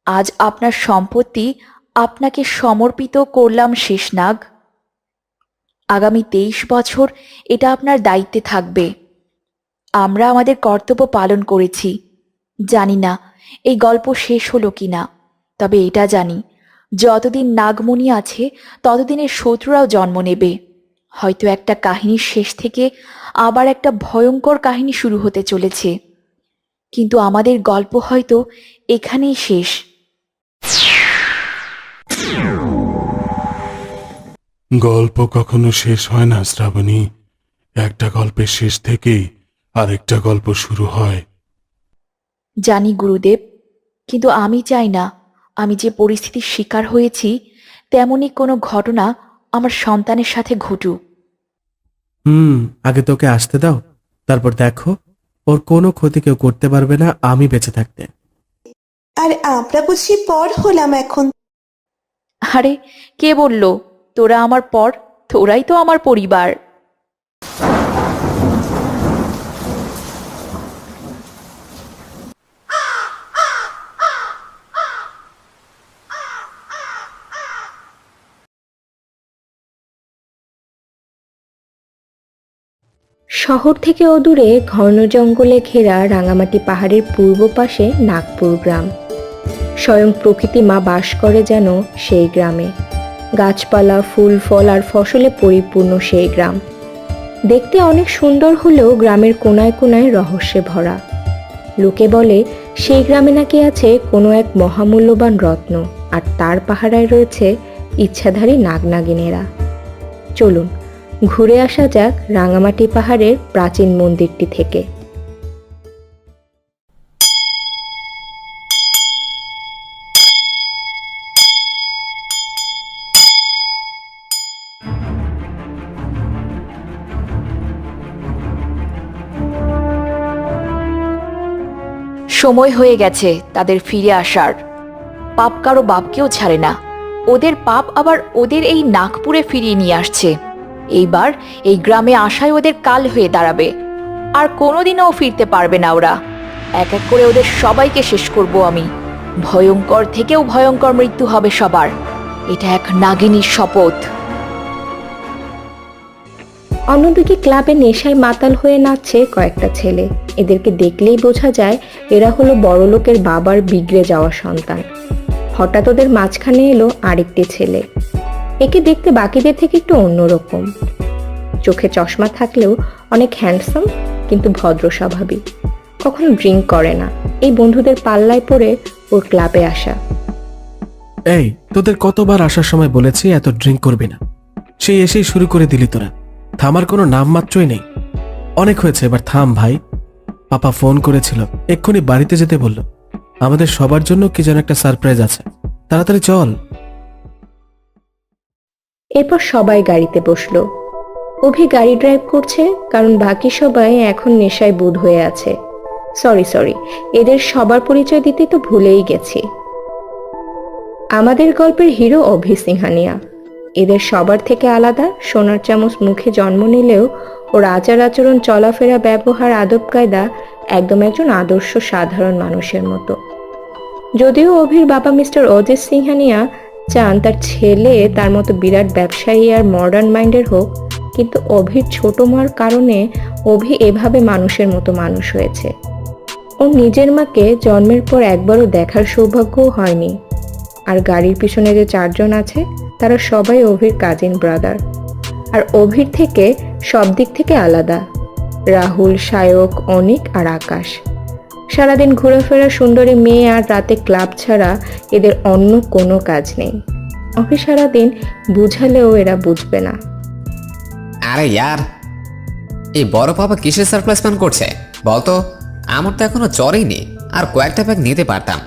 আজ আপনার সম্পত্তি আপনাকে সমর্পিত করলাম শেষনাগ। আগামী 23 বছর এটা আপনার দায়িত্বে থাকবে। আমরা আমাদের কর্তব্য পালন করেছি। জানি না এই গল্প শেষ হলো কিনা, তবে এটা জানি যতদিন নাগমণি আছে ততদিনের শত্রুরাও জন্ম নেবে। হয়তো একটা কাহিনীর শেষ থেকে আবার একটা ভয়ঙ্কর কাহিনী শুরু হতে চলেছে, কিন্তু আমাদের গল্প হয়তো এখানেই শেষ। গল্প কখনো শেষ হয় না শ্রাবণী। একটা গল্পের শেষ থেকেই আরেকটা গল্প শুরু হয়। জানি গুরুদেব, কিন্তু আমি চাই না আমি যে পরিস্থিতির শিকার হয়েছি তেমনই কোনো ঘটনা আমার সন্তানের সাথে ঘটুক। আগে তোকে আসতে দাও, তারপর দেখো ওর কোনো ক্ষতি কেউ করতে পারবে না আমি বেঁচে থাকতে। আর আমরা বুঝি পর হলাম এখন? আরে, কে বলল তোরা আমার পর? তোরাই তো আমার পরিবার। শহর থেকে অদূরে ঘন জঙ্গলে ঘেরা রাঙামাটি পাহাড়ের পূর্ব পাশে নাগপুর গ্রাম। স্বয়ং প্রকৃতি মা বাস করে যেন সেই গ্রামে। গাছপালা, ফুল ফল আর ফসলে পরিপূর্ণ সেই গ্রাম। দেখতে অনেক সুন্দর হলেও গ্রামের কোনায় কোনায় রহস্যে ভরা। লোকে বলে সেই গ্রামে নাকি আছে কোনো এক মহামূল্যবান রত্ন, আর তার পাহারায় রয়েছে ইচ্ছাধারী নাগনাগিনেরা। চলুন ঘুরে আসা যাক রাঙামাটি পাহাড়ের প্রাচীন মন্দিরটি থেকে। সময় হয়ে গেছে তাদের ফিরে আসার। পাপ কারো বাপকেও ছাড়ে না। ওদের পাপ আবার ওদের এই নাগপুরে ফিরিয়ে নিয়ে আসছে। এইবার এই গ্রামে আসায় ওদের কাল হয়ে দাঁড়াবে। আর কোনোদিনও ফিরতে পারবে না ওরা। এক এক করে ওদের সবাইকে শেষ করব আমি। ভয়ঙ্কর থেকেও ভয়ঙ্কর মৃত্যু হবে সবার। এটা এক নাগিনীর শপথ। অন্যদিকে ক্লাবে নেশায় মাতাল হয়ে নাচছে কয়েকটা ছেলে। এদেরকে দেখলেই বোঝা যায় এরা হলো বড়লোকের বাবার বিগড়ে যাওয়া সন্তান। হঠাৎ ওদের মাঝখানে এলো আরেকটি ছেলে। একে দেখতে বাকিদের থেকে একটু অন্যরকম। চোখে চশমা থাকলেও অনেক হ্যান্ডসাম, কিন্তু ভদ্র স্বভাবী। কখনো ড্রিঙ্ক করে না। এই বন্ধুদের পাল্লায় পড়ে ওর ক্লাবে আসা। এই তোদের কতবার আসার সময় বলেছি এত ড্রিঙ্ক করবি না, সেই এসেই শুরু করে দিলি তোরা। থামার কোনো নাম মাত্রই নেই। অনেক হয়েছে, এবার থাম ভাই। পাপা ফোন করেছিল, এক্ষুনি বাড়িতে যেতে বলল। আমাদের সবার জন্য কি যেন একটা সারপ্রাইজ আছে, তাড়াতাড়ি চল। এরপর সবাই গাড়িতে বসলো। অভি গাড়ি ড্রাইভ করছে, কারণ বাকি সবাই এখন নেশায় বুঁদ হয়ে আছে। সরি, এদের সবার পরিচয় দিতে তো ভুলেই গেছি। আমাদের গল্পের হিরো অভি সিংহানিয়া। এদের সবার থেকে আলাদা। সোনার চামচ মুখে জন্ম নিলেও ওর আচার আচরণ, চলাফেরা, ব্যবহার, আদব কায়দা একদম একজন আদর্শ সাধারণ মানুষের মতো। যদিও অভির বাবা মিস্টার অজিত সিংহানিয়া চান তার ছেলে তার মতো বিরাট ব্যবসায়ী আর মডার্ন মাইন্ডের হোক, কিন্তু অভির ছোট মার কারণে অভি এভাবে মানুষের মতো মানুষ হয়েছে। ওর নিজের মাকে জন্মের পর একবারও দেখার সৌভাগ্যও হয়নি। আর গাড়ির পিছনে যে 4 জন আছে তারা সবাই অভির কাজিন ব্রাদার। আর অভির থেকে সব দিক থেকে আলাদা। রাহুল, সায়ক, অনিক আর আকাশ। সারাদিন ঘোরাফেরা, সুন্দরী মেয়ে আর রাতে ক্লাব ছাড়া এদের অন্য কোনো কাজ নেই। অভি সারাদিন বুঝালেও এরা বুঝবে না। আরে ইয়ার, এই বড় পাপা কিসের সারপ্রাইজ প্ল্যান করছে বলতো? আমার তো এখনো জ্বরই নেই, আর কয়েকটা প্যাক নিতে পারতাম।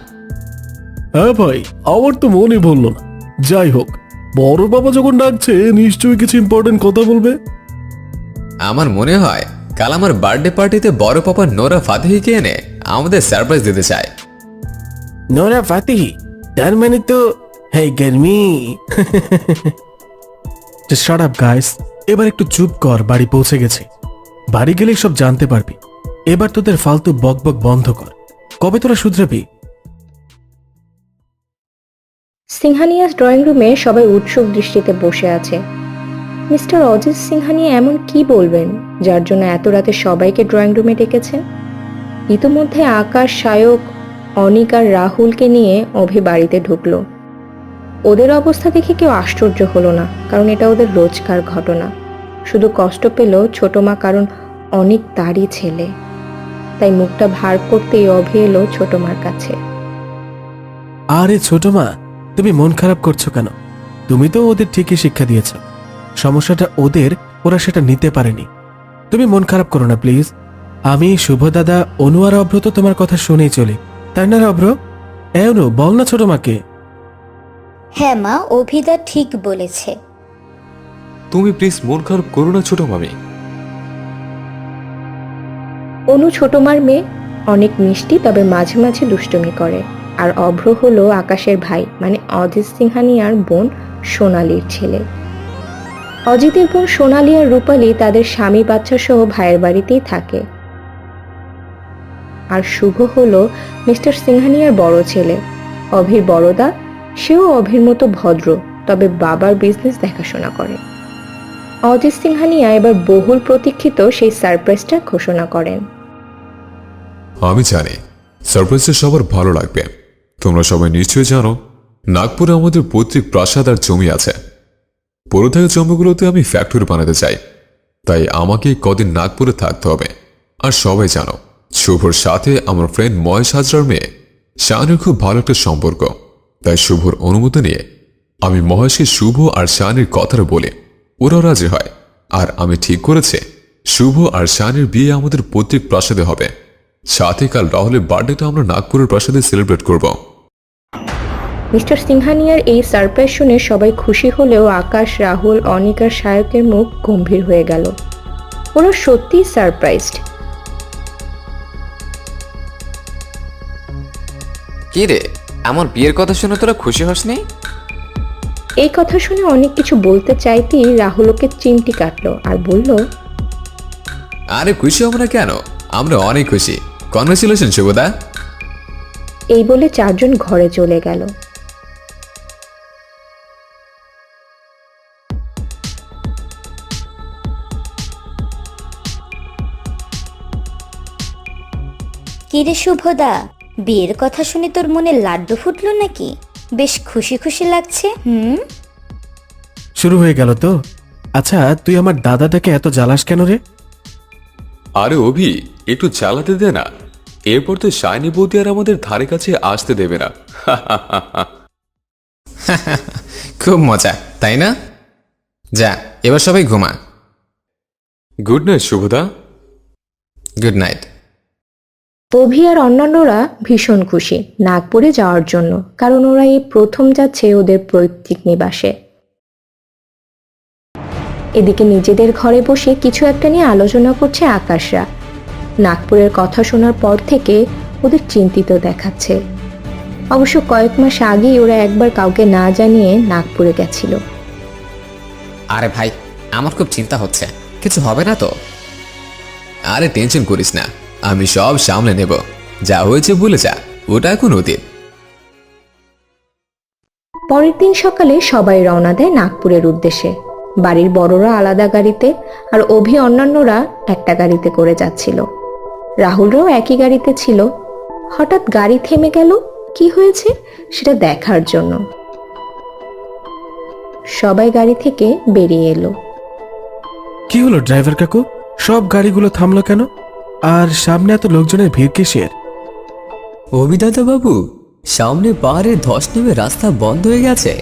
হ্যাঁ ভাই, আমার তো মনে বললো না। যাই হোক, বড় বাবা যখন ডাকছে নিশ্চয়ই কিছু ইম্পর্টেন্ট কথা বলবে। আমার মনে হয় কাল আমার বার্থডে পার্টিতে বড় পাপা নোরা ফাতেহিকে এনে আমাদের সারপ্রাইজ দিতে চায়। নোরা ফাতিহি, তার মানে তো হেই গরমি। শাট আপ গাইস, এবার একটু চুপ কর। বাড়ি পৌঁছে গেছে। বাড়ি গেলেই সব জানতে পারবি। এবার তোদের ফালতু বকবক বন্ধ কর। কবে তোরা শুধরাবি? সিংহানিয়াস ড্রয়িং রুমে সবাই উৎসুক দৃষ্টিতে বসে আছে। মিস্টার অজিত সিংহানিয়া এমন কি বলবেন যার জন্য এত রাতে সবাইকে ড্রয়িং রুমে ডেকেছেন? ইতোমধ্যে আকাশ, সায়ক, অনিক আর রাহুলকে নিয়ে অভি বাড়িতে ঢুকলো। ওদের অবস্থা দেখে কেউ আশ্চর্য হলো না, কারণ এটা ওদের রোজকার ঘটনা। শুধু কষ্ট পেল ছোট মা, কারণ অনেক তারই ছেলে। তাই মুখটা ভার করতেই অভি এলো ছোট মার কাছে। আরে ছোট মা, তুমি মন খারাপ করছো কেন? তুমি তো ওদের ঠিকই শিক্ষা দিয়েছ। সমস্যাটা ওদের, ওরা সেটা নিতে পারেনি। তুমি মন খারাপ করো না প্লিজ। আমি, শুভ দাদা, অনু আর অভ্র তো তোমার কথা শুনেই চলি, তাই না রে অভ্র? অনু, বল না ছোট মাকে। হ্যাঁ মা, অভিদা ঠিক বলেছে। তুমি প্লিজ মন খারাপ করো না ছোট মামি। অনু ছোট মার মেয়ে, অনেক মিষ্টি, তবে মাঝে মাঝে দুষ্টুমি করে। আর অভ্র হলো আকাশের ভাই, মানে অজিত সিংহানিয়ার বোন সোনালীর ছেলে। অজিতের বোন সোনালী আর রূপালী তাদের স্বামী বাচ্চা সহ ভাইয়ের বাড়িতেই থাকে। আর শুভ হলো মিস্টার সিংহানিয়ার বড় ছেলে, অভির বড়দা। সেও অভির মতো ভদ্র, তবে বাবার বিজনেস দেখাশোনা করে। অজিত সিংহানিয়া এবার বহুল প্রতীক্ষিত সেই সারপ্রাইজটা ঘোষণা করেন। আমি জানি সারপ্রাইজটা সবার ভালো লাগবে। তোমরা সবাই নিশ্চয়ই জানো নাগপুরে আমাদের পৈতৃক প্রাসাদ আর জমি আছে। পড়ে থাকা জমিগুলোতে আমি ফ্যাক্টরি বানাতে চাই, তাই আমাকে কদিন নাগপুরে থাকতে হবে। আর সবাই জানো শুভর সাথে আমার ফ্রেন্ড মহেশ হাজরার মেয়ে শাহানির খুব ভালো একটা সম্পর্ক। তাই শুভর অনুমতি নিয়ে আমি মহেশকে শুভ আর শাহানির কথাটা বলে ওরাও রাজি হয়। আর আমি ঠিক করেছি শুভ আর শাহানির বিয়ে আমাদের পৈতৃক প্রাসাদে হবে। সাথে কাল রাহুলের বার্থডেটা আমরা নাগপুরের প্রাসাদে সেলিব্রেট করব। মিস্টার সিংহানিয়ার এই সারপ্রাইজ শুনে সবাই খুশি হলেও আকাশ, রাহুল, অনিক আর সায়কের মুখ গম্ভীর হয়ে গেল। ওরা সত্যিই সারপ্রাইজড। কি রে, আমার বিয়ের কথা শুনে তোরা খুশি হসনি? এই কথা শুনে অনেক কিছু বলতে চাইতেই রাহুল ওকে চিমটি কাটলো আর বলল, আরে খুশি হব না কেন, আমরা অনেক খুশি। কনগ্রেচুলেশন শুভদা। এই বলে চারজন ঘরে চলে গেল। কিরে শুভদা, বিয়ের কথা শুনে তোর মনে লাড্ডু ফুটলো নাকি? বেশ খুশি খুশি লাগছে। শুরু হয়ে গেল তো। আচ্ছা, তুই আমার দাদাটাকে এত জ্বালাস কেন রে? আরে অভি, একটু চালাতে দে না। এরপর তো শাইনি বৌদি আর আমাদের ধারে কাছে আসতে দেবে না। খুব মজা, তাই না? যা, এবার সবাই ঘুমা। গুড নাইট শুভদা। Good night. অভি আর অন্যান্যরা ভীষণ খুশি নাগপুরে যাওয়ার জন্য, কারণ ওরা এই প্রথম যাচ্ছে ওদের পৈতৃক নিবাসে। এদিকে নিজেদের ঘরে বসে কিছু একটা নিয়ে আলোচনা করছে আকাশরা। নাগপুরের কথা শোনার পর থেকে ওদের চিন্তিত দেখাচ্ছে। অবশ্য কয়েক মাস আগেই ওরা একবার কাউকে না জানিয়ে নাগপুরে গেছিল। আরে ভাই, আমার খুব চিন্তা হচ্ছে, কিছু হবে না তো? আরে টেনশন করিস না, আমি সব সামলে নেব। যা হয়েছে ভুলে যা, ওটা এখন অতীত। পরের দিন সকালে সবাই রওনা দেয় নাগপুরের উদ্দেশ্যে। বাড়ির বড়রা আলাদা গাড়িতে আর অভি অন্যান্যরা একটা গাড়িতে করে যাচ্ছিল। রাহুলরাও একই গাড়িতে ছিল। হঠাৎ গাড়ি থেমে গেল। কি হয়েছে সেটা দেখার জন্য সবাই গাড়ি থেকে বেরিয়ে এলো। কি হলো ড্রাইভার কাকু, সব গাড়িগুলো থামলো কেন? আর সামনে এত লোকজনের ভিড় কিসের? অভিদাতা বাবু, সামনে পাহাড়ের ধস নেমে রাস্তা বন্ধ হয়ে গেছে।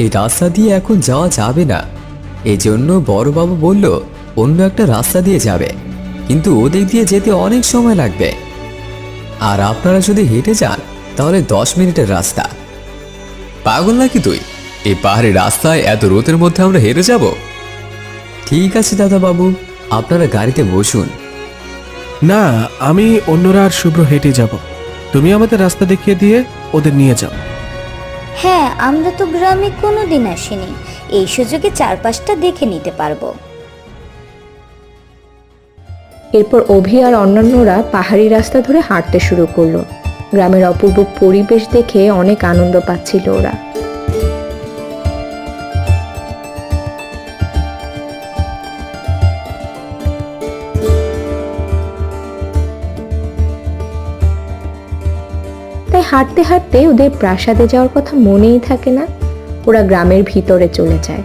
এই রাস্তা দিয়ে এখন যাওয়া যাবে না। এই জন্য বড়বাবু বলল অন্য একটা রাস্তা দিয়ে যাবে, কিন্তু ওদিক দিয়ে যেতে অনেক সময় লাগবে। আর আপনারা যদি হেঁটে যান তাহলে 10 মিনিটের রাস্তা। পাগল নাকি তুই? এই পাহাড়ের রাস্তায় এত রোদের মধ্যে আমরা হেঁটে যাব? ঠিক আছে দাদা বাবু, আপনারা গাড়িতে বসুন। না, আমি, অন্যরা আর শুভ্র হেঁটে যাব। তুমি আমাদের রাস্তা দেখিয়ে দিয়ে ওদের নিয়ে যাও। হ্যাঁ, আমরা তো গ্রামে কোনোদিন আসিনি, এই সুযোগে চারপাশটা দেখে নিতে পারবো। এরপর অভি আর অন্যান্যরা পাহাড়ি রাস্তা ধরে হাঁটতে শুরু করলো। গ্রামের অপূর্ব পরিবেশ দেখে অনেক আনন্দ পাচ্ছিল ওরা। হাঁটতে হাঁটতে ওদের প্রাসাদে যাওয়ার কথা মনেই থাকে না। ওরা গ্রামের ভিতরে চলে যায়।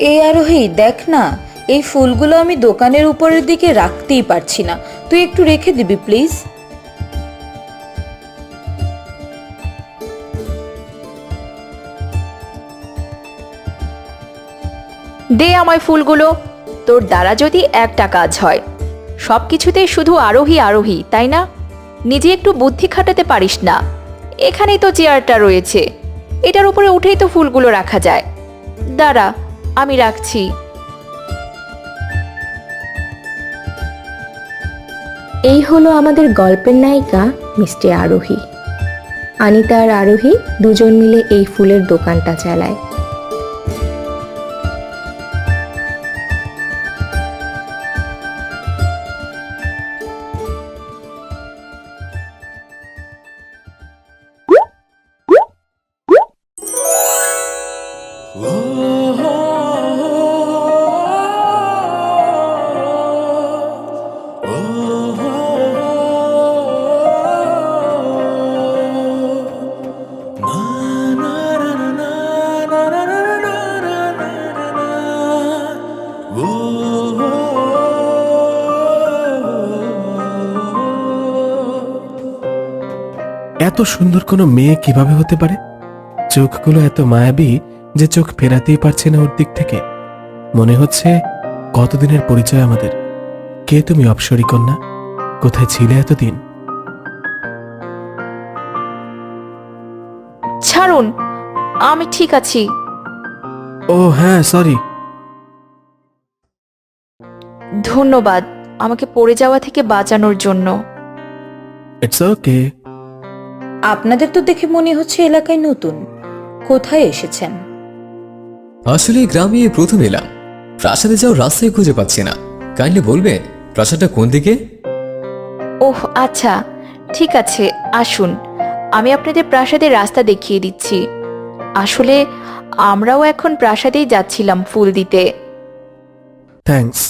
এই আরোহী, দেখ না, এই ফুলগুলো আমি দোকানের উপরের দিকে রাখতেই পারছি না, তুই একটু রেখে দিবি প্লিজ। দে আমায় ফুলগুলো। তোর দ্বারা যদি একটা কাজ হয়, সব কিছুতেই শুধু আরোহী আরোহী, তাই না? নিজে একটু বুদ্ধি খাটাতে পারিস না? এখানেই তো চেয়ারটা রয়েছে, এটার উপরে উঠেই তো ফুলগুলো রাখা যায়। দাঁড়া, আমি রাখছি। এই হলো আমাদের গল্পের নায়িকা মিষ্টি আরোহী। আনিতা আর আরোহী দুজন মিলে এই ফুলের দোকানটা চালায়। এত সুন্দর কোনো মেয়ে কিভাবে হতে পারে? চোখগুলো এত মায়াবী যে চোখ ফেরাতেই পারছে না ওর দিক থেকে। মনে হচ্ছে কতদিনের পরিচয় আমাদের। কে তুমি অপসরী কন্যা? কোথায় ছিলে এতদিন? ছাড়ুন, আমি ঠিক আছি। ও হ্যাঁ, সরি। ধন্যবাদ আমাকে পড়ে যাওয়া থেকে বাঁচানোর জন্য। It's okay. আপনাদের তো দেখে মনে হচ্ছে এলাকায় নতুন, কোথায় এসেছেন? আসলে গ্রামে এই প্রথম এলাম, প্রাসাদে যাওয়ার রাস্তায় খুঁজে পাচ্ছি না। কাইন্ডলি বলবেন প্রাসাদটা কোন দিকে? ওহ আচ্ছা, ঠিক আছে, আসুন, আমি আপনাদের প্রাসাদের রাস্তা দেখিয়ে দিচ্ছি। আসলে আমরাও এখন প্রাসাদেই যাচ্ছিলাম ফুল দিতে। থ্যাঙ্কস।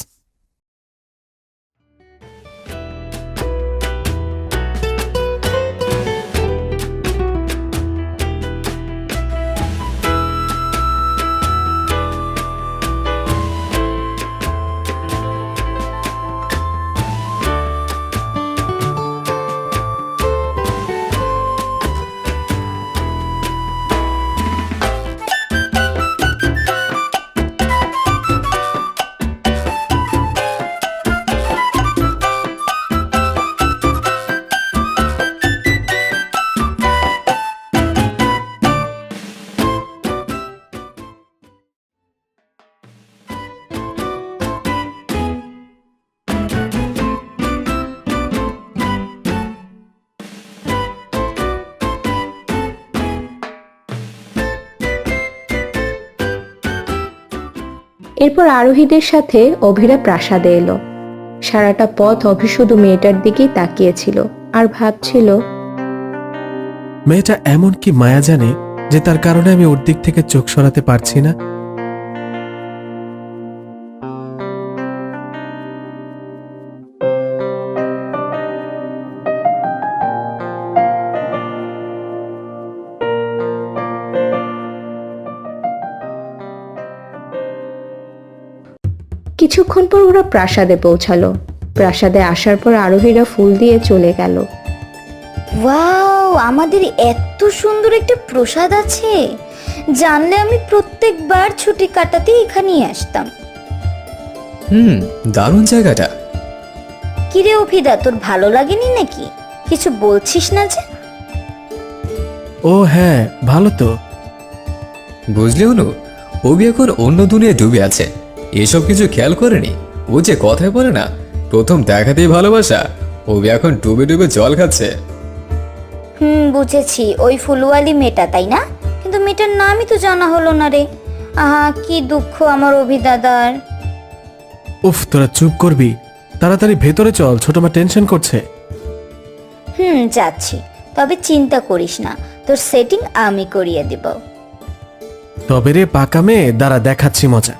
এরপর আরোহীদের সাথে অভিরা প্রাসাদে এলো। সারাটা পথ অভি শুধু মেয়েটার দিকেই তাকিয়েছিল আর ভাবছিল, মেয়েটা এমন কি মায়া জানে যে তার কারণে আমি ওর দিক থেকে চোখ সরাতে পারছি না? কিছুক্ষণ পর ওরা প্রাসাদে পৌঁছালো। প্রাসাদে আসার পর আরোহীরা ফুল দিয়ে চলে গেল। ওয়াও, আমাদের এত সুন্দর একটা প্রসাদ আছে, জানলে আমি প্রত্যেকবার ছুটি কাটাতে এখানেই আসতাম। দারুণ জায়গাটা। কিরে অভিদা, তোর ভালো লাগেনি নাকি? কিছু বলছিস না যে? ও হ্যাঁ, ভালো তো। বুঝলি অনু, ওবি এখন অন্য দুনিয়ায় ডুবে আছে, এসব কিছু খেয়াল করেনি। ও যে কথায় বলে না, প্রথম দেখাতেই ভালোবাসা, ওবি এখন ডুবে ডুবে জল খাচ্ছে। বুঝেছি, ওই ফুলওয়ালি মেয়েটা, তাই না? কিন্তু মেয়েটার নামই তো জানা হলো না রে। আহা, কি দুঃখ আমার অভিদাদার। উফ, তোরা চুপ করবি? তাড়াতাড়ি ভেতরে চল, ছোট মা টেনশন করছে। যাচ্ছি, তবে চিন্তা করিস না, তোর সেটিং আমি করিয়ে দেব। তবে রে পাকা মেয়ে, দাঁড়া দেখাচ্ছি মজা।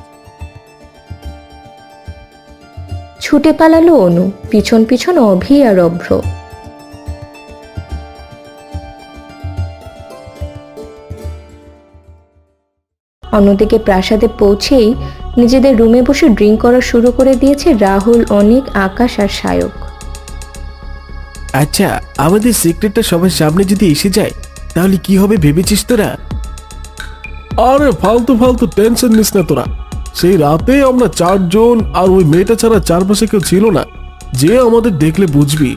ছুটে পালালো অনু, পিছন পিছন অভি আর অভ্র। অন্যদিকে প্রাসাদে পৌঁছেই নিজেদের রুমে বসে ড্রিঙ্ক করা শুরু করে দিয়েছে রাহুল, অনিক, আকাশ আর সায়ক। আচ্ছা, আমাদের সিক্রেটটা সবার সামনে যদি এসে যায় তাহলে কি হবে ভেবেছিস তোরা? আরে ফালতু ফালতু টেনশন নিস না তোরা। সেই রাতে আমরা 4 জন, আর ওই মেয়েটা ছাড়া চারপাশে কেউ ছিল না। যে আমাদের দেখলে বুঝবি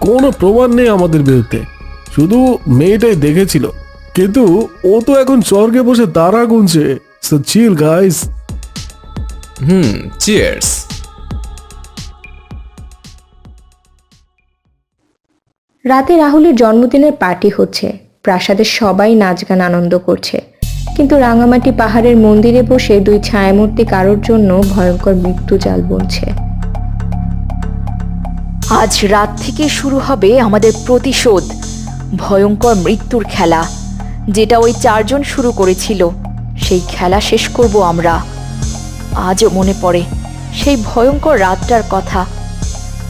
কোনো প্রমাণ নেই আমাদের বিরুদ্ধে, শুধু মেয়েটাই দেখেছিল। কিন্তু ও তো এখন স্বর্গে বসে তারা গুনছে। সো চিল গাইস। চিয়ার্স। রাতে রাহুলের জন্মদিনের পার্টি হচ্ছে, প্রাসাদের সবাই নাচ গান আনন্দ করছে। কিন্তু রাঙামাটি পাহাড়ের মন্দিরে বসে 2 ছায়ামূর্তি কারোর জন্য ভয়ঙ্কর মৃত্যু জাল বুনছে। আজ রাত থেকে শুরু হবে আমাদের প্রতিশোধ, ভয়ঙ্কর মৃত্যুর খেলা, যেটা ওই 4 জন শুরু করেছিল। সেই খেলা শেষ করব আমরা। আজও মনে পড়ে সেই ভয়ঙ্কর রাতটার কথা।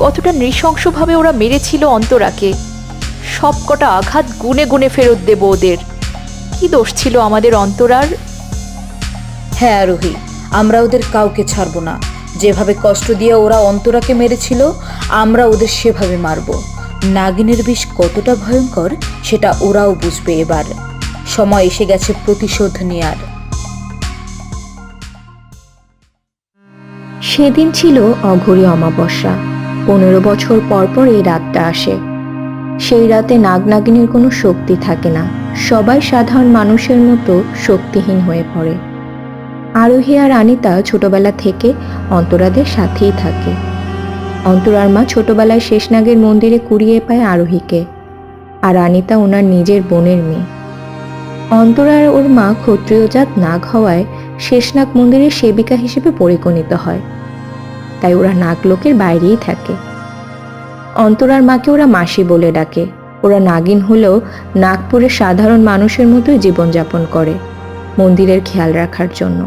কতটা নৃশংসভাবে ওরা মেরেছিল অন্তরাকে। সবকটা আঘাত গুনে গুনে ফেরত দেব ওদের। কি দোষ ছিল আমাদের অন্তরার? হ্যাঁ আরোহী, আমরা ওদের কাউকে ছাড়ব না। যেভাবে কষ্ট দিয়ে ওরা অন্তরাকে মেরেছিল, আমরা ওদের সেভাবে মারব। নাগিনের বিষ কতটা ভয়ঙ্কর সেটা ওরাও বুঝবে এবার। সময় এসে গেছে প্রতিশোধ নেয়ার। সেদিন ছিল অঘোরী অমাবস্যা। 15 বছর পর পর এই রাতটা আসে। সেই রাতে নাগনাগিনীর কোনো শক্তি থাকে না, সবাই সাধারণ মানুষের মতো শক্তিহীন হয়ে পড়ে। আরোহী আর আনিতা ছোটবেলা থেকে অন্তরাদের সাথেই থাকে। অন্তরার মা ছোটবেলায় শেষনাগের মন্দিরে কুড়িয়ে পায় আরোহীকে, আর আনিতা ওনার নিজের বোনের মেয়ে। অন্তরার ওর মা ক্ষত্রিয় জাত নাগ হওয়ায় শেষনাগ মন্দিরের সেবিকা হিসেবে পরিগণিত হয়, তাই ওরা নাগলোকের বাইরেই থাকে। অন্তরার মাকে ওরা মাসি বলে ডাকে। ওরা নাগিন হলেও নাগপুরের সাধারণ মানুষের মতোই জীবনযাপন করে, মন্দিরের খেয়াল রাখার জন্য।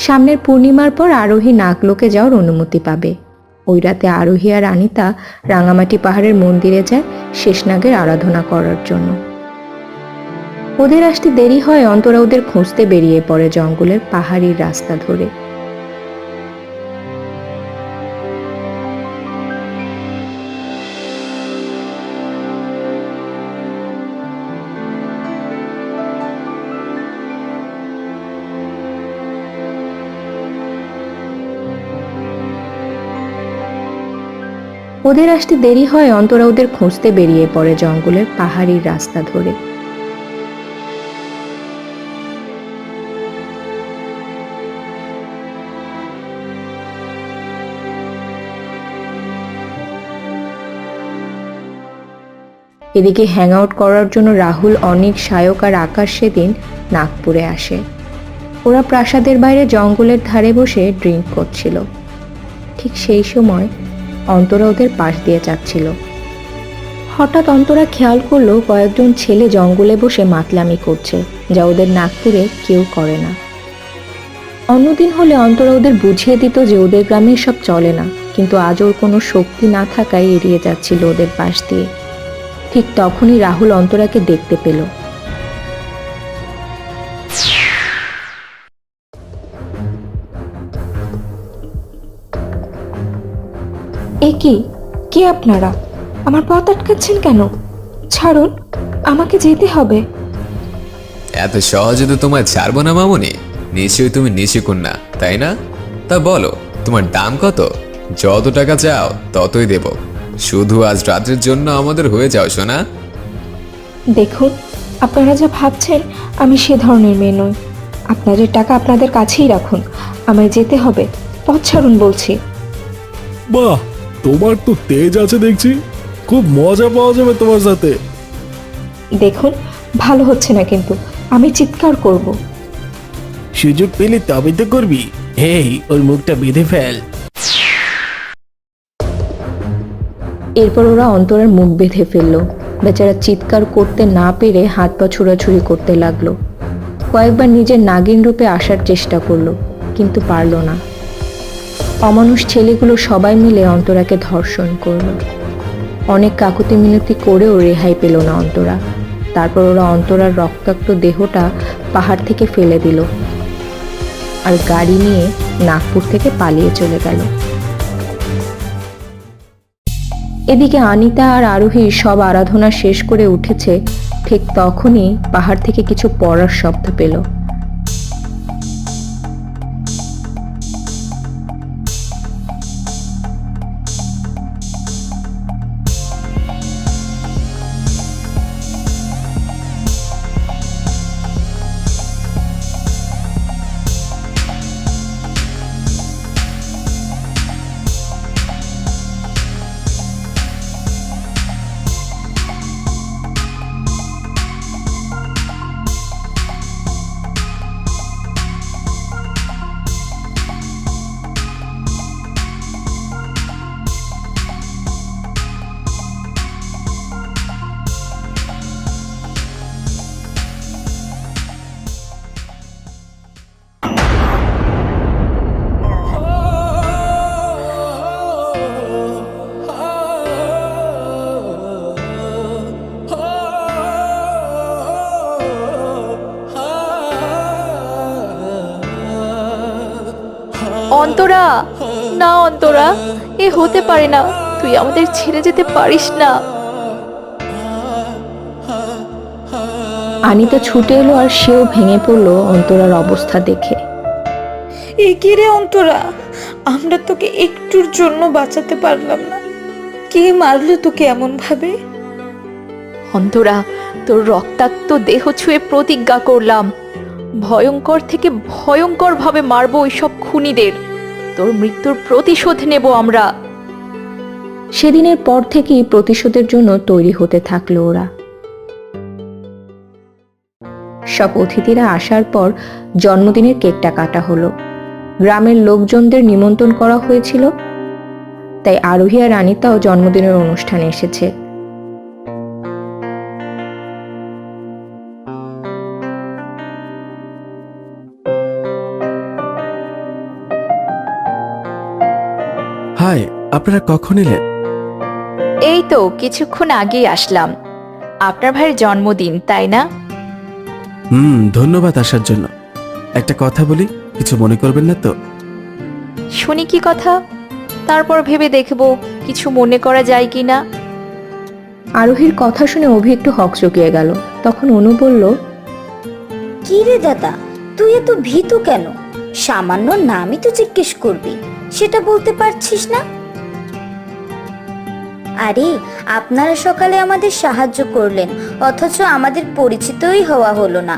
সামনের পূর্ণিমার পর আরোহী নাগলোকে যাওয়ার অনুমতি পাবে। ওই রাতে আরোহী আর আনিতা রাঙামাটি পাহাড়ের মন্দিরে যায় শেষনাগের আরাধনা করার জন্য। ওদের আসতে দেরি হয়, অন্তরা ওদের খুঁজতে বেরিয়ে পড়ে জঙ্গলের পাহাড়ি রাস্তা ধরে। ওদের আসতে দেরি হয়, অন্তরা ওদের খুঁজতে বেরিয়ে পড়ে জঙ্গলের পাহাড়ি রাস্তা ধরে। এদিকে হ্যাং আউট করার জন্য রাহুল, অনিক, সায়ক আর আকাশ সেদিন নাগপুরে আসে। ওরা প্রাসাদের বাইরে জঙ্গলের ধারে বসে ড্রিঙ্ক করছিল। ঠিক সেই সময় অন্তরা ওদের পাশ দিয়ে যাচ্ছিল। হঠাৎ অন্তরা খেয়াল করলো কয়েকজন ছেলে জঙ্গলে বসে মাতলামি করছে, যা ওদের নাগপুরে কেউ করে না। অন্যদিন হলে অন্তরা ওদের বুঝিয়ে দিত যে ওদের গ্রামে সব চলে না, কিন্তু আজ ওর কোনো শক্তি না থাকায় এড়িয়ে যাচ্ছিল ওদের পাশ দিয়ে। ঠিক তখনই রাহুল অন্তরাকে দেখতে পেল। এ কি? কে আপনারা? আমার পথ আটকাচ্ছেন কেন? ছাড়ুন, আমাকে যেতে হবে। এত সহজে তো তোমায় ছাড়বো না মামুনি। নিশ্চয়ই তুমি নিশিকন্যা, তাই না? তা বলো, তোমার দাম কত? যত টাকা চাও ততই দেব। শুধু আজ রাতের জন্য আমাদের হয়ে যাও সোনা। দেখুন, আপনারা যা ভাবছেন আমি সে ধরনের মেয়ে নই। আপনাদের টাকা আপনাদের কাছেই রাখুন, আমায় যেতে হবে। পথ ছাড়ুন বলছি। বাহ, তোমার তো তেজ আছে দেখছি। খুব মজা পাওয়া যাবে তোমার সাথে। দেখুন, ভালো হচ্ছে না কিন্তু। আমি চিৎকার করব। সুযোগ পেলে তবে তো করবি। এই ওর মুখটা বেঁধে ফেল। এরপর ওরা অন্তরার মুখ বেঁধে ফেলল। বেচারা চিৎকার করতে না পেরে হাত পা ছুড়াছুড়ি করতে লাগলো। কয়েকবার নিজের নাগিন রূপে আসার চেষ্টা করলো, কিন্তু পারল না। অমানুষ ছেলেগুলো সবাই মিলে অন্তরাকে ধর্ষণ করলো। অনেক কাকুতি মিনতি করেও রেহাই পেল না অন্তরা। তারপর ওরা অন্তরার রক্তাক্ত দেহটা পাহাড় থেকে ফেলে দিল আর গাড়ি নিয়ে নাগপুর থেকে পালিয়ে চলে গেল। এদিকে আনিতা আর আরোহী সব আরাধনা শেষ করে উঠেছে। ঠিক তখনই পাহাড় থেকে কিছু পড়ার শব্দ পেল। অন্তরা, না অন্তরা, এ হতে পারে না, তুই আমাদের ছেড়ে যেতে পারিস না। আনিতা ছুটে এলো আর সেও ভেঙে পড়লো অন্তরার অবস্থা দেখে। এ কি রে অন্তরা, আমরা তোকে একটুর জন্য বাঁচাতে পারলাম না। কে মারলো তোকে এমন ভাবে? অন্তরা, তোর রক্তাক্ত দেহ ছুঁয়ে প্রতিজ্ঞা করলাম, ভয়ঙ্কর থেকে ভয়ঙ্কর ভাবে মারবো ওইসব খুনিদের। তোর মৃত্যুর প্রতিশোধ নেব আমরা। সেদিনের পর থেকেই প্রতিশোধের জন্য তৈরি হতে থাকলো ওরা। সব অতিথিরা আসার পর জন্মদিনের কেকটা কাটা হলো। গ্রামের লোকজনদের নিমন্ত্রণ করা হয়েছিল, তাই আরোহী আর আনিতাও জন্মদিনের অনুষ্ঠানে এসেছে। হাই, আপনারা কখন এলেন? এই তো কিছুক্ষণ আগেই আসলাম। আপনার ভাইয়ের জন্মদিন, তাই না? ধন্যবাদ আসার জন্য। একটা কথা বলি, কিছু মনে করবেন না তো? শুনি কি কথা, তারপর ভেবে দেখব কিছু মনে করা যায় কি না। আরোহীর কথা শুনে অভি একটু হকচকিয়ে গেল। তখন অনু বলল, কি রে দাদা, তুই এত ভীতু কেন? সামান্য নামই তো জিজ্ঞেস করবি, সেটা বলতে পারছিস না? আরে, আপনারা সকালে আমাদের সাহায্য করলেন, অথচ আমাদের পরিচিতই হওয়া হলো না।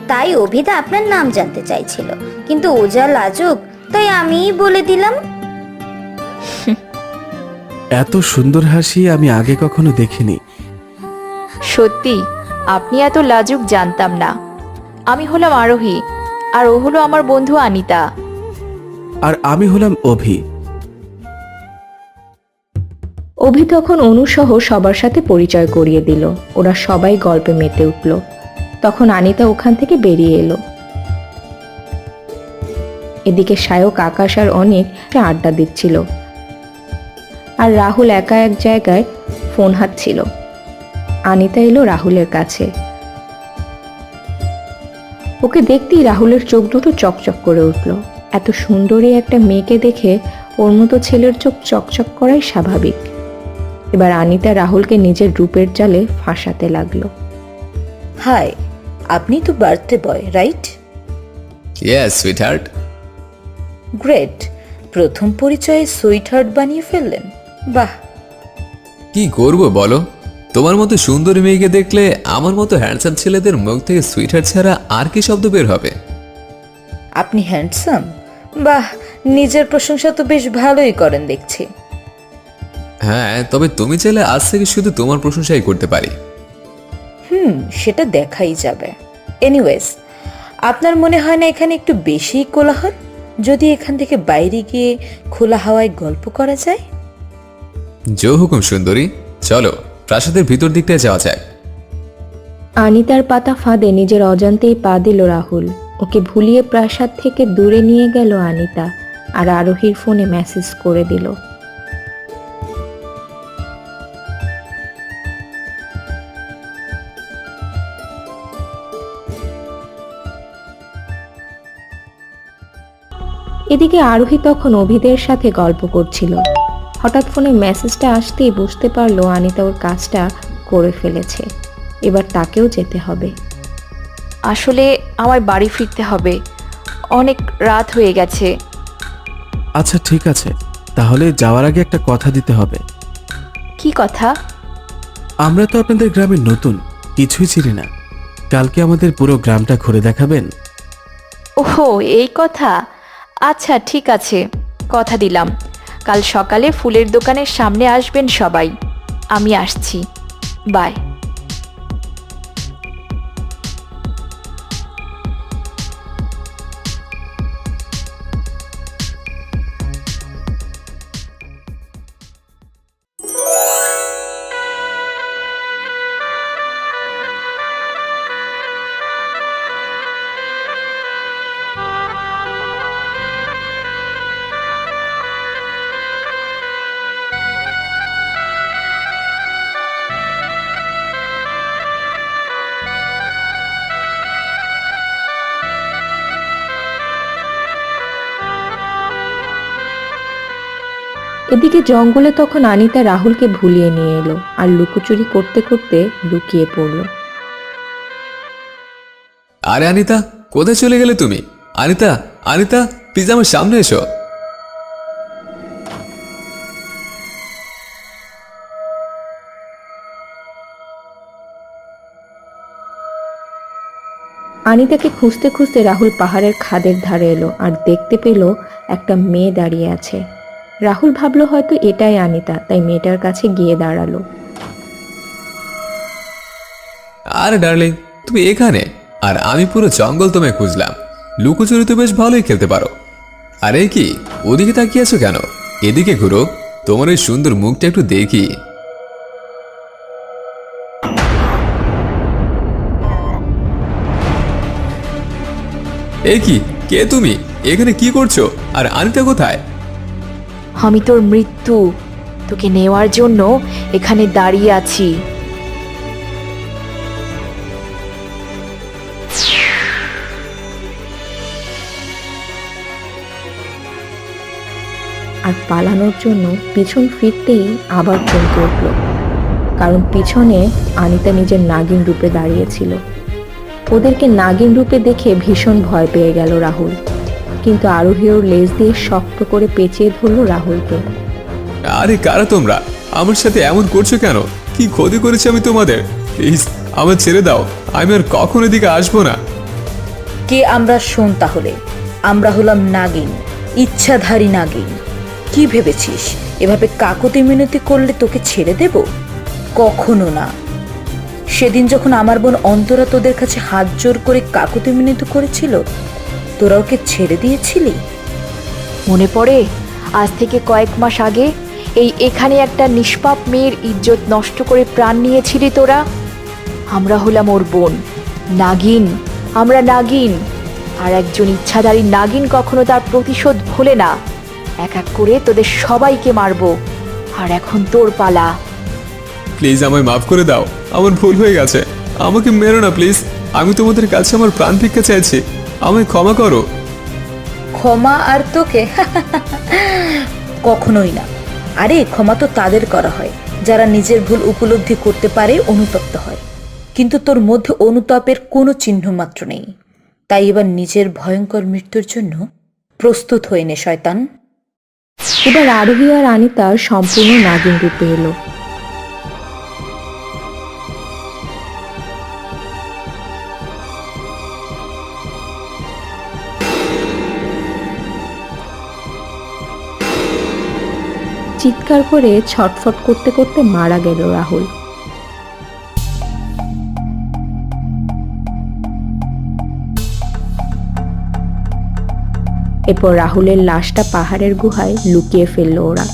তাই অভিদা আপনার নাম জানতে চাইছিল, কিন্তু ও যা লাজুক, তাই আমিই বলে দিলাম। এত সুন্দর হাসি আমি আগে কখনো দেখিনি। সত্যি, আপনি এত লাজুক জানতাম না। আমি হলাম আরোহী, আর ও হলো আমার বন্ধু আনিতা। আর আমি হলাম অভি। অভি তখন অনুসহ সবার সাথে পরিচয় করিয়ে দিল। ওরা সবাই গল্পে মেতে উঠল। তখন আনিতা ওখান থেকে বেরিয়ে এলো। এদিকে সায়ক, আকাশ আর অনেক আড্ডা দিচ্ছিল, আর রাহুল একা এক জায়গায় ফোন হাঁটছিল। আনিতা এলো রাহুলের কাছে। ওকে দেখতেই রাহুলের চোখ দুটো চকচক করে উঠল। এত সুন্দরী একটা মেয়েকে দেখে ওর মতো ছেলের চোখ চকচক করাই স্বাভাবিক। এবার আনিতা রাহুলকে নিজের রূপের জালে ফাঁসাতে লাগলো। হাই, আপনি তো birthday boy, right? Yes sweetheart. Great, প্রথম পরিচয়ে সুইটহার্ট বানিয়ে ফেললেন, বাহ। কি করব বলো, তোমার মতো সুন্দরী মেয়েকে দেখলে আমার মতো হ্যান্ডসাম ছেলেদের মুখ থেকে সুইটহার্ট ছাড়া আর কি শব্দ বের হবে? আপনি হ্যান্ডসাম? বাহ, নিজের প্রশংসা তো বেশ ভালোই করেন দেখছি। হ্যাঁ, তবে তুমি চাইলে আজ থেকে শুধু তোমার প্রশংসাই করতে পারি। সেটা দেখাই যাবে। এনিওয়েজ, আপনার মনে হয় না এখানে একটু বেশিই কোলাহল? যদি এখান থেকে বাইরে গিয়ে খোলা হাওয়ায় গল্প করা যায়? জো হুকুম সুন্দরী, চলো প্রাসাদের ভিতর দিকটায় যাওয়া যায়। আনিতার পাতা ফাঁদে নিজের অজান্তেই পা দিল রাহুল। ওকে ভুলিয়ে প্রাসাদ থেকে দূরে নিয়ে গেল আনিতা, আর আরোহীর ফোনে মেসেজ করে দিল। এদিকে আরোহী তখন অভিদের সাথে গল্প করছিল। হঠাৎ ফোনে মেসেজটা আসতেই বুঝতে পারলো আনিতা ওর কাজটা করে ফেলেছে। এবার তাকেও যেতে হবে। আসলে আমার বাড়ি ফিরতে হবে, অনেক রাত হয়ে গেছে। আচ্ছা ঠিক আছে, তাহলে যাওয়ার আগে একটা কথা দিতে হবে। কি কথা? আমরা তো আপনাদের গ্রামে নতুন, কিছুই চিনি না। কালকে আমাদের পুরো গ্রামটা ঘুরে দেখাবেন? ওহো, এই কথা। আচ্ছা ঠিক আছে, কথা দিলাম। কাল সকালে ফুলের দোকানের সামনে আসবেন সবাই। আমি আসছি, বাই। এদিকে জঙ্গলে তখন আনিতা রাহুলকে ভুলিয়ে নিয়ে এলো আর লুকোচুরি করতে করতে লুকিয়ে পড়লো। আরে আনিতা, কোথায় চলে গেলে তুমি? আনিতা, আনিতা, প্লিজ আমার সামনে এসো। আনিতাকে খুঁজতে খুঁজতে রাহুল পাহাড়ের খাদের ধারে এলো আর দেখতে পেল একটা মেয়ে দাঁড়িয়ে আছে। রাহুল ভাবলো হয়তো এটাই আনিতা, তাই মেয়েটার কাছে গিয়ে দাঁড়ালো। আরে ডার্লিং, তুমি এখানে? আর আমি পুরো জঙ্গল তোমায় খুঁজলাম। লুকোচুরি তো বেশ ভালোই খেলতে পারো। আরে কি ওদিকে তাকিয়ে আছো কেন? এদিকে ঘুরো, তোমার এই সুন্দর মুখটা একটু দেখি। এ কি, কে তুমি? এখানে কি করছো? আর আনিতা কোথায়? আমি তোর মৃত্যু, তোকে নেওয়ার জন্য এখানে দাঁড়িয়ে আছি। আর পালানোর জন্য পিছন ফিরতেই আবার চমকে উঠল, কারণ পিছনে আনিতা নিজের নাগিন রূপে দাঁড়িয়েছিল। ওদেরকে নাগিন রূপে দেখে ভীষণ ভয় পেয়ে গেল রাহুল, কিন্তু আরোহী ওর লেজ দিয়ে শক্ত করে পেঁচিয়ে ধরলো রাহুলকে। আরে কারা তোমরা? আমার সাথে এমন করছো কেন? কি ক্ষতি করেছি আমি তোমাদের? প্লিজ আমার ছেড়ে দাও, আমি আর কখনো এদিকে আসবো না। কে আমরা শোন তাহলে। আমরা হলাম নাগিন, ইচ্ছাধারী নাগিন। কি ভেবেছিস এভাবে কাকুতি মিনতি করলে তোকে ছেড়ে দেব? কখনো না। সেদিন যখন আমার বোন অন্তরা তোদের কাছে হাত জোর করে কাকুতি মিনতি করেছিল, তোরা ওকে ছেড়ে দিয়েছিলি? মনে পড়ে আজ থেকে কয়েক মাস আগে এখানে একটা নিষ্পাপ মেয়ের ইজ্জত নষ্ট করে প্রাণ নিয়েছিলি তোরা? আমরা হলাম ওর বোন, নাগিন। আমরা নাগিন, আর একজন ইচ্ছাধারী নাগিন কখনো তার প্রতিশোধ ভোলে না। এক এক করে তোদের সবাইকে মারবো। আর এখন তোর পালা। প্লিজ আমায় মাফ করে দাও, আমার ভুল হয়ে গেছে। আমাকে মেরো না প্লিজ। আমি তোমাদের কাছে আমার প্রাণ ভিক্ষা চাইছি, আমায় ক্ষমা করো। ক্ষমা আর তোকে? কখনোই না। আরে ক্ষমা তো তাদের করা হয় যারা নিজের ভুল উপলব্ধি করতে পারে, অনুতপ্ত হয়। কিন্তু তোর মধ্যে অনুতাপের কোনো চিহ্ন মাত্র নেই। তাই এবার নিজের ভয়ঙ্কর মৃত্যুর জন্য প্রস্তুত হয়ে নে শয়তান। এবার আরোহী আর আনিতা সম্পূর্ণ নাগিন রূপে এলো। চিৎকার করে ছটফট করতে করতে মারা গেল রাহুল। এরপর রাহুলের লাশটা পাহাড়ের গুহায় লুকিয়ে ফেলল ওরা।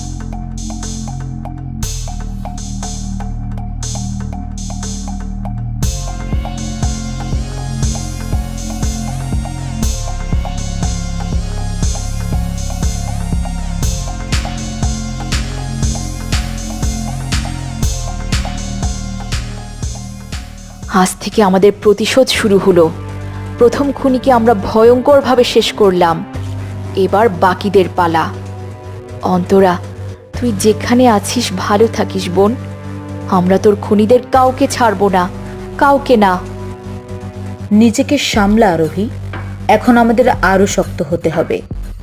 আজ থেকে আমাদের প্রতিশোধ শুরু হলো। প্রথম খুনিকে আমরা ভয়ঙ্করভাবে শেষ করলাম, এবার বাকিদের পালা। অন্তরা, তুই যেখানে আছিস ভালো থাকিস বোন। আমরা তোর খুনিদের কাউকে ছাড়বো না, কাউকে না। নিজেকে সামলা আরোহী, এখন আমাদের আরো শক্ত হতে হবে।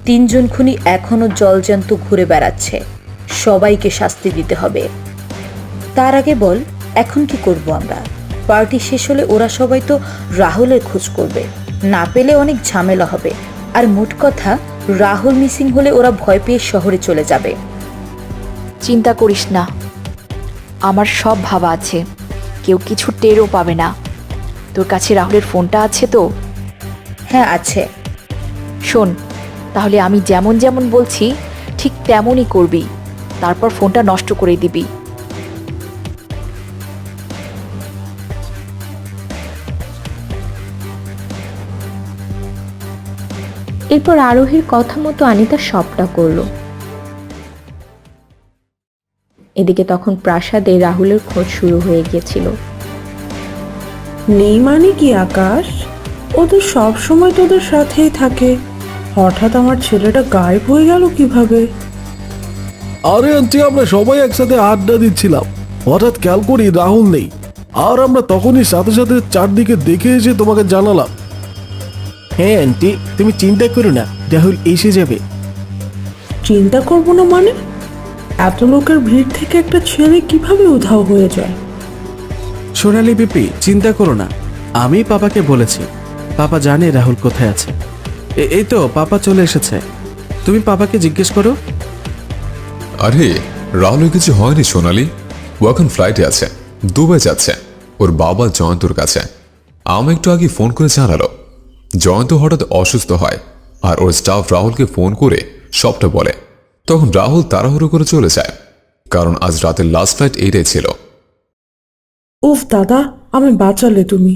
3 জন খুনি এখনো জলজ্যান্ত ঘুরে বেড়াচ্ছে, সবাইকে শাস্তি দিতে হবে। তার আগে বল, এখন কি করব আমরা? পার্টি শেষ হলে ওরা সবাই তো রাহুলের খোঁজ করবে, না পেলে অনেক ঝামেলা হবে। আর মোট কথা, রাহুল মিসিং হলে ওরা ভয় পেয়ে শহরে চলে যাবে। চিন্তা করিস না, আমার সব ভাবা আছে, কেউ কিছু টেরও পাবে না। তোর কাছে রাহুলের ফোনটা আছে তো? হ্যাঁ আছে। শোন, তাহলে আমি যেমন যেমন বলছি ঠিক তেমনই করবি, তারপর ফোনটা নষ্ট করে দিবি। এরপর আরোহীর কথা মতো আনিতা সবটা করল। এদিকে তখন প্রাসাদে রাহুলের খোঁজ শুরু হয়ে গিয়েছিল। নেই মানে কি আকাশ? ও তো সব সময় তোদের সাথেই থাকে, হঠাৎ আমার ছেলেটা গায়েব হয়ে গেল কিভাবে? আরে আন্টি, আমরা সবাই একসাথে আড্ডা দিচ্ছিলাম, হঠাৎ খেয়াল করি রাহুল নেই। আর আমরা তখনই সাথে সাথে চারদিকে দেখে এসে তোমাকে জানালাম। হ্যাঁ আন্টি, তুমি চিন্তা করো না, রাহুল এসে যাবে। চিন্তা করবো না মানে? এত লোকের ভিড় থেকে একটা ছেলে কিভাবে উধাও হয়ে যায়? সোনালি বিপি, চিন্তা করো না, আমি পাপাকে বলেছি, পাপা জানে রাহুল কোথায় আছে। এই তো পাপা চলে এসেছে, তুমি পাপাকে জিজ্ঞেস করো। আরে রাহুলের কিছু হয়নি সোনালি, ও এখন ফ্লাইটে আছে, দুবাই যাচ্ছে ওর বাবা জয়ন্তর কাছে। আমি একটু আগে ফোন করে জানালো জয়ন্ত হঠাৎ অসুস্থ হয়, আর ওর স্টাফ রাহুলকে ফোন করে সবটা বলে। তখন রাহুল তাড়াহুড়ো করে চলে যায়, কারণ আজ রাতের লাস্ট ফ্লাইট এইটাই ছিল। উফ দাদা, আমি বাঁচালে তুমি,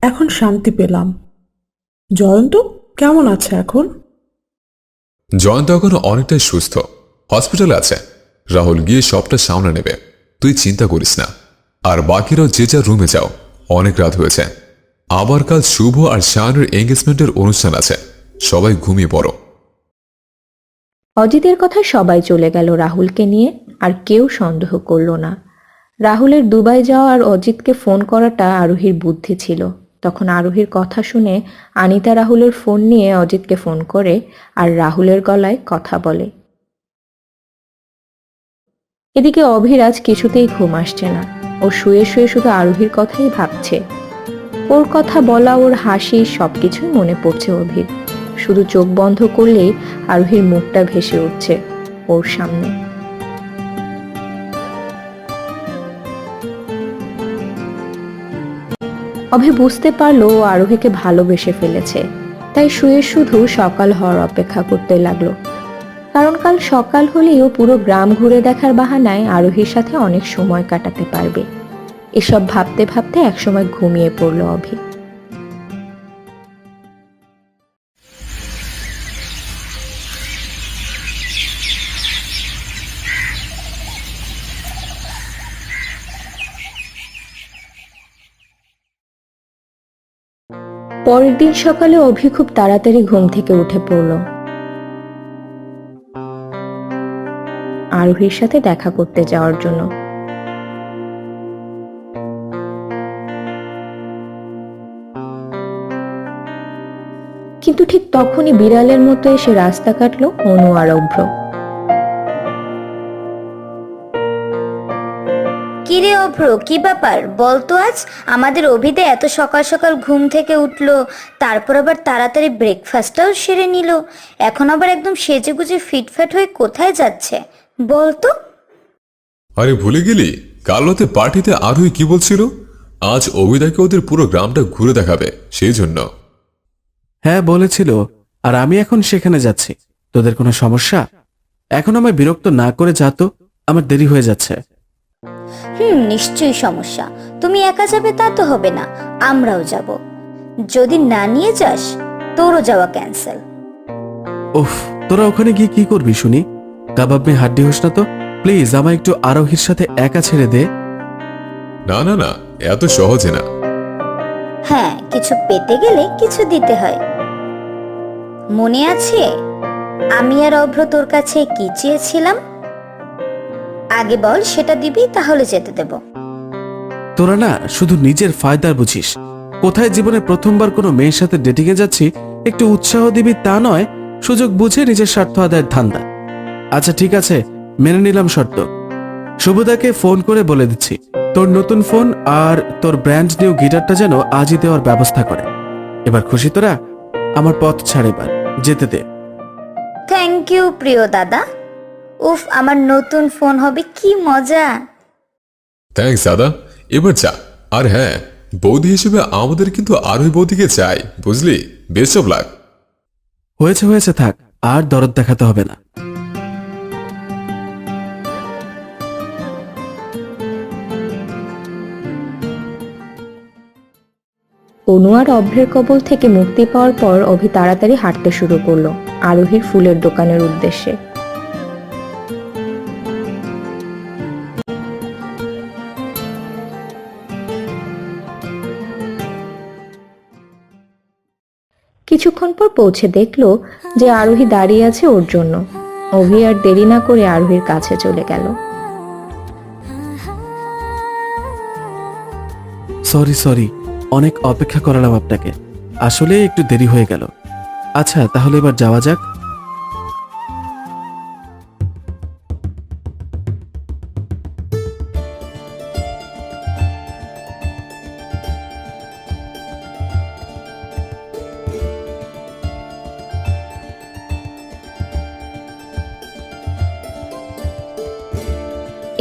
এখন শান্তি পেলাম। জয়ন্ত কেমন আছে এখন? জয়ন্ত এখন অনেকটাই সুস্থ, হসপিটালে আছে। রাহুল গিয়ে সবটা সামনে নেবে, তুই চিন্তা করিস না। আর বাকিরাও যে যার রুমে যাও, অনেক রাত হয়েছে। আবার কাল শুভ আর শায়নের এঙ্গেজমেন্টের অনুষ্ঠান আছে, সবাই ঘুমিয়ে পড়ো। অজিতের কথা সবাই চলে গেল রাহুলকে নিয়ে, আর কেউ সন্দেহ করল না। রাহুলের দুবাই যাওয়া আর অজিতকে ফোন করাটা আরোহীর বুদ্ধি ছিল। তখন আরোহীর কথা শুনে আনিতা রাহুলের ফোন নিয়ে অজিতকে ফোন করে আর রাহুলের গলায় কথা বলে। এদিকে অভিরাজ কিছুতেই ঘুম আসছে না, ও শুয়ে শুয়ে শুধু আরোহীর কথাই ভাবছে। ওর কথা বলা, ওর হাসি, সবকিছুই মনে পড়ছে অভির। শুধু চোখ বন্ধ করলেই আরোহীর মুখটা ভেসে উঠছে ওর সামনে। অভি বুঝতে পারলো ও আরোহীকে ভালোবেসে ফেলেছে, তাই শুয়ে শুধু সকাল হওয়ার অপেক্ষা করতে লাগলো। কারণ কাল সকাল হলেই ও পুরো গ্রাম ঘুরে দেখার বাহানায় আরোহীর সাথে অনেক সময় কাটাতে পারবে। এসব ভাবতে ভাবতে একসময় ঘুমিয়ে পড়ল অভি। পরের দিন সকালে অভি খুব তাড়াতাড়ি ঘুম থেকে উঠে পড়ল আরোহীর সাথে দেখা করতে যাওয়ার জন্য। কিন্তু ঠিক তখনই বিড়ালের মতো এসে রাস্তা কাটলো অনু আর অভ্র। কিরে অভ্র, কি ব্যাপার বলতো? আজ আমাদের অভিদে এত সকাল সকাল ঘুম থেকে উঠলো, তারপর আবার তাড়াতাড়ি ব্রেকফাস্টটাও সেরে নিল, এখন আবার একদম সেজে গুজে ফিটফাট হয়ে কোথায় যাচ্ছে বলতো? আরে ভুলে গেলি, কাল রাতে পার্টিতে আরোহী কি বলছিল? আজ অভিদাকে ওদের পুরো গ্রামটা ঘুরে দেখাবে, সেই জন্য। হ্যাঁ বলেছিল, আর আমি এখন সেখানে যাচ্ছি। তোদের কোনো সমস্যা? এখন আমায় বিরক্ত না করে যা তো, আমার দেরি হয়ে যাচ্ছে। নিশ্চয়ই সমস্যা। তুমি একা যাবে তা তো হবে না, আমরাও যাব। যদি না নিয়ে যাস তোরও যাওয়া ক্যান্সেল। উফ, তোরা ওখানে গিয়ে কি করবি শুনি? কাবাব মে হাড্ডি হোস না তো। প্লিজ আমায় একটু আরোহীর সাথে একা ছেড়ে দে। না না না, এত সহজে না। হ্যাঁ, কিছু পেতে গেলে কিছু দিতে হয়। মনে আছে আমি আর অভ্র তোর কাছে কি চেয়েছিলাম? আগে বল, সেটা দিবি, তাহলে যেতে দেব। তোরা না শুধু নিজের ফায়দার বুঝিস। কোথায় জীবনে প্রথমবার কোনো মেয়ের সাথে ডেটিংয়ে যাচ্ছি, একটু উৎসাহ দিবি তা নয়, সুযোগ বুঝে নিজের স্বার্থ আদায়ের ধান্দা। আচ্ছা ঠিক আছে, মেনে নিলাম শর্ত। শুভদাকে ফোন করে বলে দিচ্ছি তোর নতুন ফোন আর তোর ব্র্যান্ড নিউ গিটারটা যেন আজই দেওয়ার ব্যবস্থা করে। এবার খুশি তোরা? আমার পথ ছাড়, এবার যেতে দে। থ্যাংক ইউ প্রিয় দাদা। উফ, আমার নতুন ফোন হবে, কি মজা। থ্যাঙ্কস দাদা, এবার যা। আর হ্যাঁ, বৌদি হিসেবে আমাদের কিন্তু আরোহী বৌদিকে চাই, বুঝলি? Best of luck. হয়েছে হয়েছে, থাক, আর দরদ দেখাতে হবে না। অনু আর অভ্রের কবল থেকে মুক্তি পাওয়ার পর অভি তাড়াতাড়ি হাঁটতে শুরু করলো আরোহীর ফুলের দোকানের উদ্দেশ্যে। কিছুক্ষণ পর পৌঁছে দেখলো যে আরোহী দাঁড়িয়ে আছে ওর জন্য। অভি আর দেরি না করে আরোহীর কাছে চলে গেল। সরি, অনেক অপেক্ষা করালাম আপনাকে, আসলে একটু দেরি হয়ে গেল। আচ্ছা তাহলে এবার যাওয়া যাক।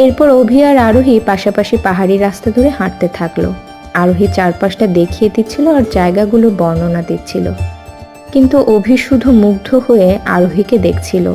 এরপর অভি আর আরোহী পাশাপাশি পাহাড়ি রাস্তা ধরে হাঁটতে থাকলো। আরোহী চারপাশটা দেখিয়ে দিচ্ছিল আর জায়গাগুলোর বর্ণনা দিচ্ছিল, কিন্তু অভি শুধু মুগ্ধ হয়ে আরোহীকে দেখছিল।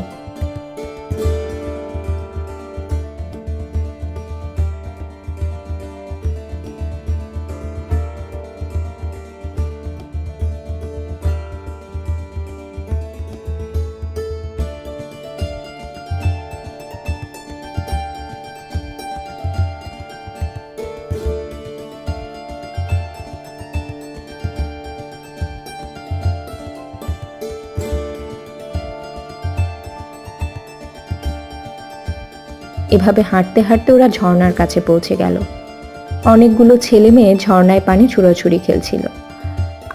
এভাবে হাঁটতে হাঁটতে ওরা ঝর্ণার কাছে পৌঁছে গেল। অনেকগুলো ছেলে মেয়ে ঝর্ণায় পানি ছুড়াছুড়ি খেলছিল।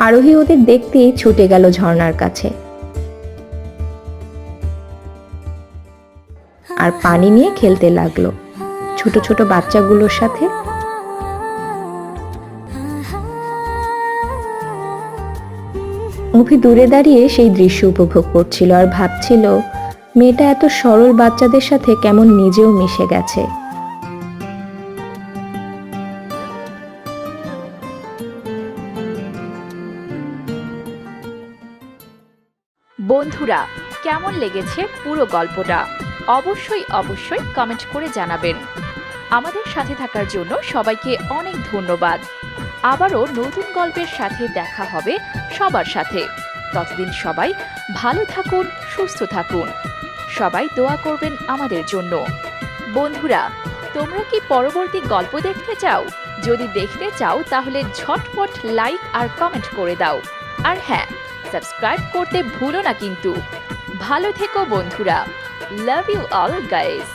আরোহী ওদের দেখতেই ছুটে গেল ঝর্ণার কাছে আর পানি নিয়ে খেলতে লাগলো ছোট ছোট বাচ্চাগুলোর সাথে। অভি দূরে দাঁড়িয়ে সেই দৃশ্য উপভোগ করছিল আর ভাবছিল মেয়েটা এত সরল বাচ্চাদের সাথে কেমন নিজেও মিশে গেছে। বন্ধুরা, কেমন লেগেছে পুরো গল্পটা অবশ্যই কমেন্ট করে জানাবেন। আমাদের সাথে থাকার জন্য সবাইকে অনেক ধন্যবাদ। আবারও নতুন গল্পের সাথে দেখা হবে সবার সাথে। ততদিন সবাই ভালো থাকুন, সুস্থ থাকুন। সবাই দোয়া করবেন আমাদের জন্য। বন্ধুরা, তোমরা কি পরবর্তী গল্প দেখতে চাও? যদি দেখতে চাও তাহলে ঝটপট লাইক আর কমেন্ট করে দাও। আর হ্যাঁ, সাবস্ক্রাইব করতে ভুলো না কিন্তু। ভালো থেকো বন্ধুরা। Love you all guys.